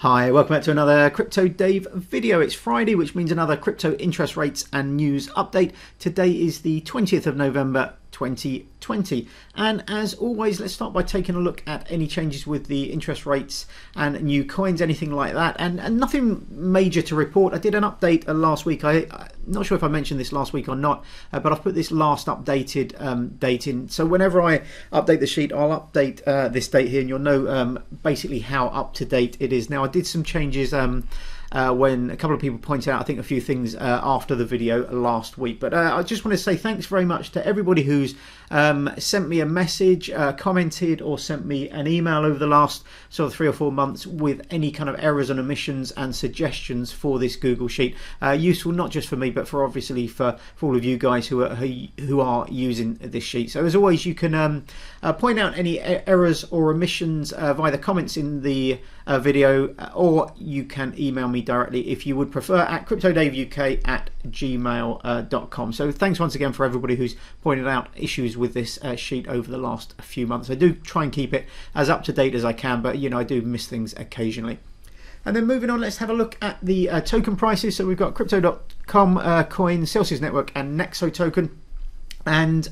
Hi, welcome back to another Crypto Dave video. It's Friday, which means another crypto interest rates and news update. Today is the 20th of November 2020, and as always, let's start by taking a look at any changes with the interest rates and new coins, anything like that, and nothing major to report. I did an update last week. I'm not sure if I mentioned this last week or not, but I've put this last updated date in, so whenever I update the sheet, I'll update this date here and you'll know basically how up to date it is. Now, I did some changes when a couple of people pointed out, I think, a few things after the video last week. But I just want to say thanks very much to everybody who's sent me a message, commented, or sent me an email over the last sort of 3 or 4 months with any kind of errors and omissions and suggestions for this Google Sheet. Useful not just for me, but for obviously for all of you guys who are using this sheet. So as always, you can point out any errors or omissions via the comments in the video, or you can email me directly if you would prefer at cryptodaveuk@gmail.com. So thanks once again for everybody who's pointed out issues with this sheet over the last few months. I do try and keep it as up to date as I can, but you know, I do miss things occasionally. And then moving on, let's have a look at the token prices. So we've got crypto.com coin, Celsius Network, and Nexo token. And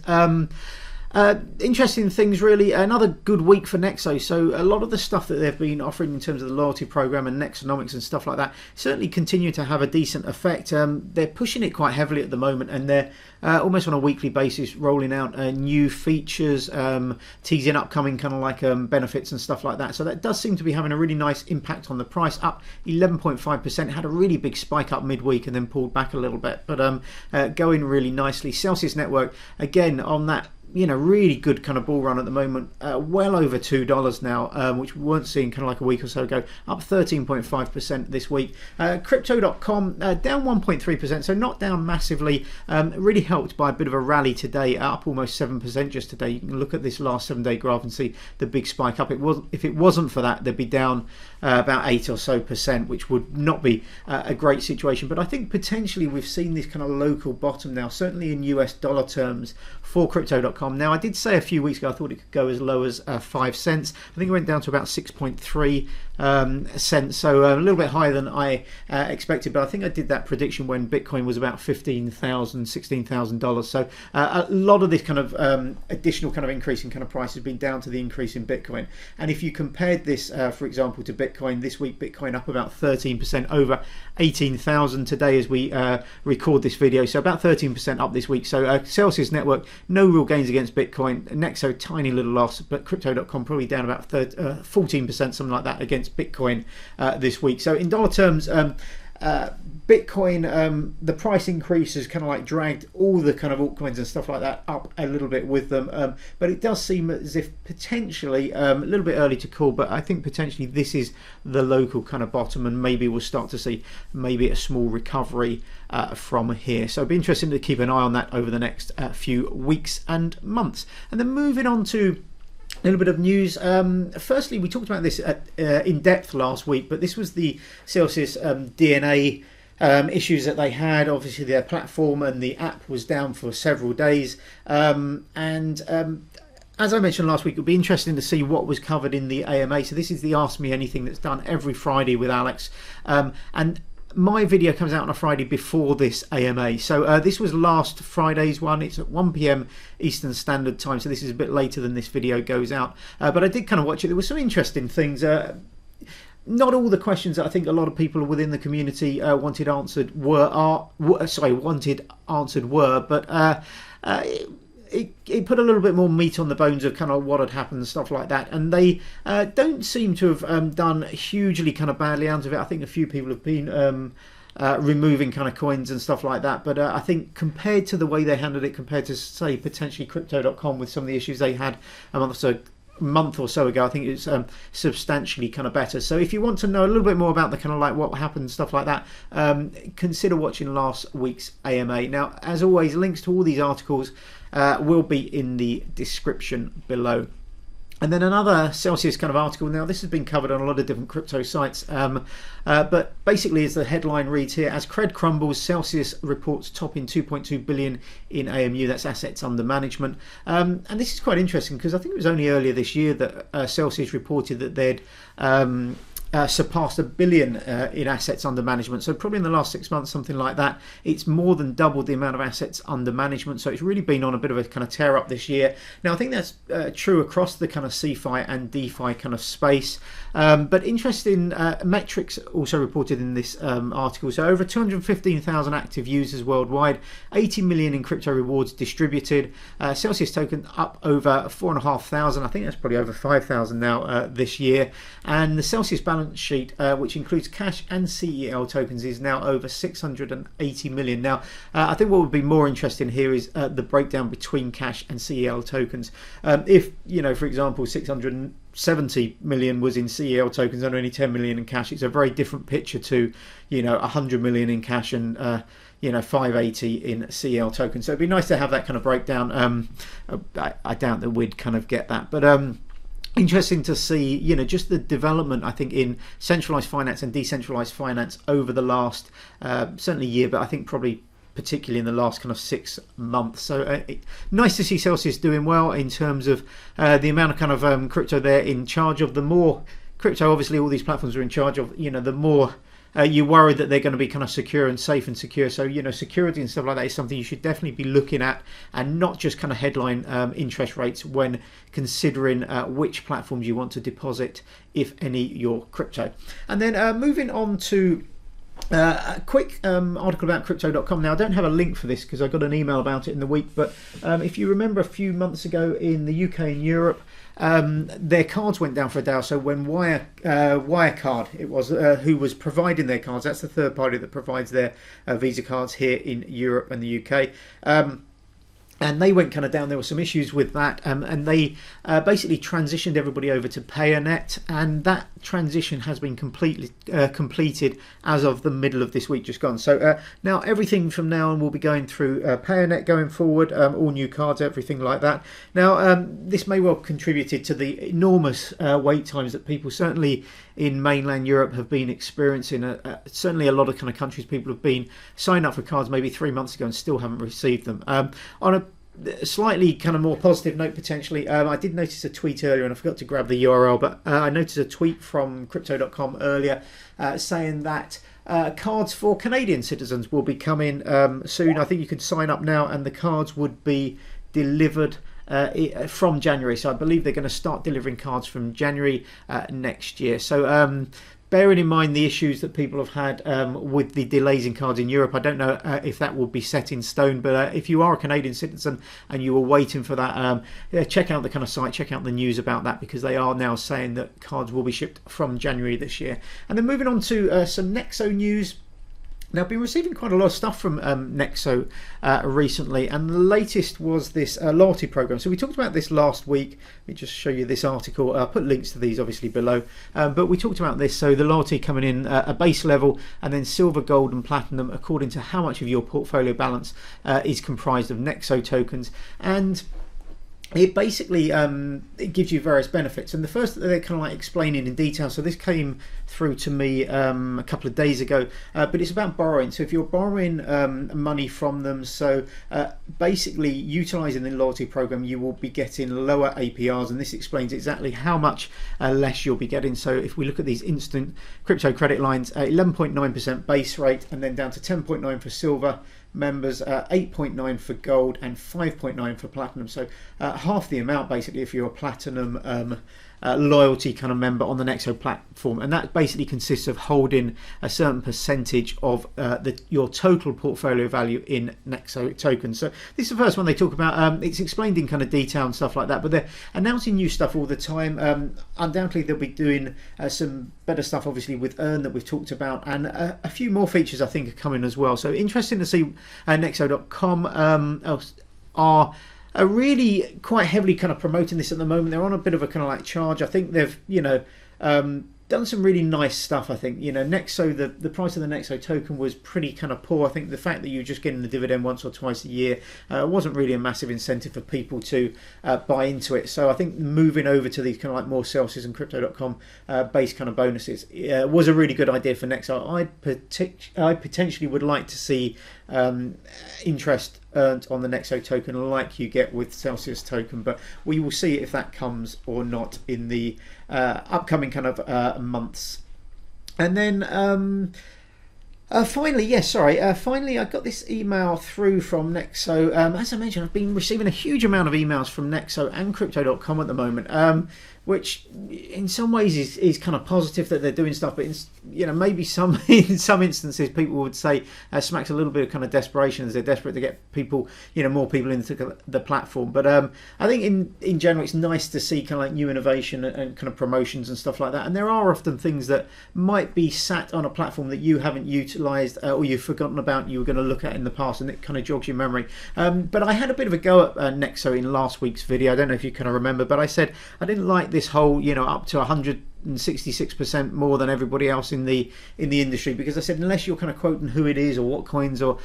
interesting things really. Another good week for Nexo. So a lot of the stuff that they've been offering in terms of the loyalty program and Nexonomics and stuff like that certainly continue to have a decent effect. They're pushing it quite heavily at the moment, and they're almost on a weekly basis rolling out new features, teasing upcoming kind of like benefits and stuff like that. So that does seem to be having a really nice impact on the price, up 11.5%. Had a really big spike up midweek and then pulled back a little bit, but going really nicely. Celsius Network, again, on that, you know, really good kind of bull run at the moment, well over $2 now, which we weren't seeing kind of like a week or so ago, up 13.5% this week. Crypto.com down 1.3%, so not down massively, really helped by a bit of a rally today, up almost 7% just today. You can look at this last 7-day graph and see the big spike up. If it wasn't for that, they'd be down about 8 or so percent, which would not be a great situation. But I think potentially we've seen this kind of local bottom now, certainly in US dollar terms for crypto.com. Now, I did say a few weeks ago I thought it could go as low as 5 cents. I think it went down to about 6.3 cents, so a little bit higher than I expected, but I think I did that prediction when Bitcoin was about $15,000, $16,000. So a lot of this kind of additional kind of increase in kind of price has been down to the increase in Bitcoin. And if you compared this, for example, to Bitcoin this week, Bitcoin up about 13%, over 18,000 today as we record this video, so about 13% up this week. So Celsius Network, no real gains against Bitcoin. Nexo, tiny little loss, but crypto.com probably down about 14%, something like that, against Bitcoin this week. So in dollar terms, Bitcoin, the price increase has kind of like dragged all the kind of altcoins and stuff like that up a little bit with them, but it does seem as if potentially, a little bit early to call, but I think potentially this is the local kind of bottom, and maybe we'll start to see maybe a small recovery from here. So it'll be interesting to keep an eye on that over the next few weeks and months. And then moving on to a little bit of news. Firstly, we talked about this in depth last week, but this was the Celsius DNA issues that they had. Obviously, their platform and the app was down for several days. As I mentioned last week, it'll be interesting to see what was covered in the AMA. So this is the Ask Me Anything that's done every Friday with Alex. And my video comes out on a Friday before this AMA. So this was last Friday's one. It's at 1 p.m. Eastern Standard Time. So this is a bit later than this video goes out. But I did kind of watch it. There were some interesting things. Not all the questions that I think a lot of people within the community wanted answered were, but it put a little bit more meat on the bones of kind of what had happened and stuff like that. And they don't seem to have done hugely kind of badly out of it. I think a few people have been removing kind of coins and stuff like that. But I think compared to the way they handled it, compared to, say, potentially crypto.com with some of the issues they had a month or so ago, I think it's substantially kind of better. So if you want to know a little bit more about the kind of like what happened and stuff like that, consider watching last week's AMA. Now, as always, links to all these articles will be in the description below. And then another Celsius kind of article. Now, this has been covered on a lot of different crypto sites, but basically, as the headline reads here, as cred crumbles, Celsius reports topping 2.2 billion in AMU. That's assets under management. And this is quite interesting because I think it was only earlier this year that Celsius reported that they'd surpassed $1 billion in assets under management. So probably in the last 6 months, something like that, it's more than doubled the amount of assets under management. So it's really been on a bit of a kind of tear up this year. Now I think that's true across the kind of CeFi and DeFi kind of space. But interesting metrics also reported in this article. So over 215,000 active users worldwide, 80 million in crypto rewards distributed. Celsius token up over 4,500. I think that's probably over 5,000 now this year. And the Celsius balance sheet, which includes cash and CEL tokens, is now over 680 million. Now, I think what would be more interesting here is the breakdown between cash and CEL tokens. If, for example, 670 million was in CEL tokens and only 10 million in cash, it's a very different picture to, 100 million in cash and 580 in CEL tokens. So it'd be nice to have that kind of breakdown. I doubt that we'd kind of get that, but interesting to see, just the development, I think, in centralized finance and decentralized finance over the last certainly year, but I think probably particularly in the last kind of 6 months. So nice to see Celsius doing well in terms of the amount of kind of crypto they're in charge of. The more crypto, obviously, all these platforms are in charge of, the more you worry that they're going to be kind of secure and safe and secure. So, security and stuff like that is something you should definitely be looking at, and not just kind of headline interest rates when considering which platforms you want to deposit, if any, your crypto. And then moving on to a quick article about crypto.com. Now I don't have a link for this because I got an email about it in the week, but if you remember a few months ago in the UK and Europe, their cards went down for a day or so when Wirecard, it was, who was providing their cards, that's the third party that provides their Visa cards here in Europe and the UK, and they went kind of down. There were some issues with that, and they basically transitioned everybody over to Payrnet, and that transition has been completed as of the middle of this week just gone. So now everything from now on will be going through Payrnet going forward, all new cards, everything like that. Now this may well contributed to the enormous wait times that people, certainly in mainland Europe, have been experiencing. Certainly a lot of kind of countries, people have been signed up for cards maybe 3 months ago and still haven't received them. On a slightly kind of more positive note, potentially, I did notice a tweet earlier, and I forgot to grab the URL, but I noticed a tweet from crypto.com earlier saying that cards for Canadian citizens will be coming soon. I think you can sign up now and the cards would be delivered from January. So I believe they're going to start delivering cards from January next year. So bearing in mind the issues that people have had with the delays in cards in Europe, I don't know if that will be set in stone, but if you are a Canadian citizen and you were waiting for that, check out the kind of site, check out the news about that, because they are now saying that cards will be shipped from January this year. And then moving on to some Nexo news. Now, I've been receiving quite a lot of stuff from Nexo recently, and the latest was this loyalty program. So we talked about this last week. Let me just show you this article. I'll put links to these obviously below, but we talked about this. So the loyalty coming in a base level, and then silver, gold and platinum according to how much of your portfolio balance is comprised of Nexo tokens. And it basically it gives you various benefits, and the first that they're kind of like explaining in detail. So this came through to me a couple of days ago, but it's about borrowing. So if you're borrowing money from them, so basically utilizing the loyalty program, you will be getting lower APRs, and this explains exactly how much less you'll be getting. So if we look at these instant crypto credit lines, 11.9% base rate, and then down to 10.9 for silver members, 8.9 for gold and 5.9 for platinum. So half the amount basically if you're a platinum loyalty kind of member on the Nexo platform, and that basically consists of holding a certain percentage of your total portfolio value in Nexo tokens. So this is the first one they talk about. It's explained in kind of detail and stuff like that, but they're announcing new stuff all the time. Undoubtedly they'll be doing some better stuff obviously with Earn that we've talked about, and a few more features I think are coming as well. So interesting to see Nexo.com are really quite heavily kind of promoting this at the moment. They're on a bit of a kind of like charge. I think they've done some really nice stuff. I think Nexo, the price of the Nexo token was pretty kind of poor. I think the fact that you're just getting the dividend once or twice a year wasn't really a massive incentive for people to buy into it. So I think moving over to these kind of like more Celsius and crypto.com based kind of bonuses was a really good idea for Nexo. I potentially would like to see interest earned on the Nexo token like you get with Celsius token, but we will see if that comes or not in the upcoming kind of months. And then finally, I got this email through from Nexo. As I mentioned, I've been receiving a huge amount of emails from Nexo and Crypto.com at the moment, which in some ways is kind of positive that they're doing stuff, but maybe in some instances people would say smacks a little bit of kind of desperation, as they're desperate to get people, more people into the platform. But I think in general it's nice to see kind of like new innovation and kind of promotions and stuff like that. And there are often things that might be sat on a platform that you haven't utilised or you've forgotten about, you were going to look at in the past, and it kind of jogs your memory. But I had a bit of a go at Nexo in last week's video. I don't know if you kind of remember, but I said I didn't like this whole, up to 166% more than everybody else in the industry, because I said unless you're kind of quoting who it is or what coins, or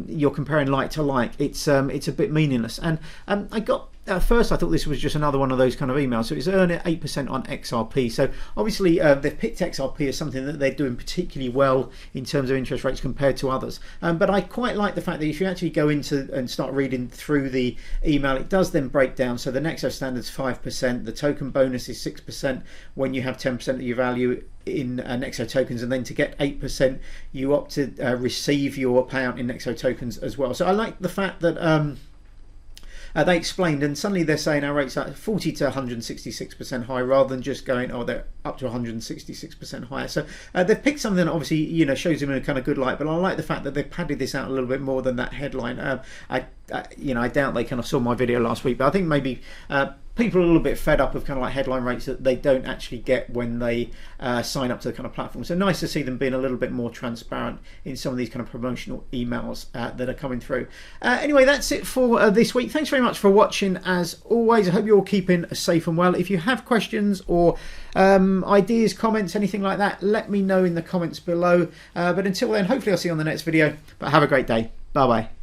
you're comparing like to like, it's a bit meaningless. And I got, at first I thought this was just another one of those kind of emails. So it's earning 8% on XRP. So obviously they've picked XRP as something that they're doing particularly well in terms of interest rates compared to others. But I quite like the fact that if you actually go into and start reading through the email, it does then break down. So the Nexo standard's 5%, the token bonus is 6% when you have 10% of your value in Nexo tokens, and then to get 8% you opt to receive your payout in Nexo tokens as well. So I like the fact that they explained, and suddenly they're saying our rates are 40 to 166% high, rather than just going, oh, they're up to 166% higher. So they've picked something that obviously shows them in a kind of good light. But I like the fact that they've padded this out a little bit more than that headline. I doubt they kind of saw my video last week, but I think maybe people are a little bit fed up of kind of like headline rates that they don't actually get when they sign up to the kind of platform. So nice to see them being a little bit more transparent in some of these kind of promotional emails that are coming through. Anyway, that's it for this week. Thanks very much for watching as always. I hope you're all keeping safe and well. If you have questions or ideas, comments, anything like that, let me know in the comments below. But until then, hopefully I'll see you on the next video. But have a great day. Bye bye.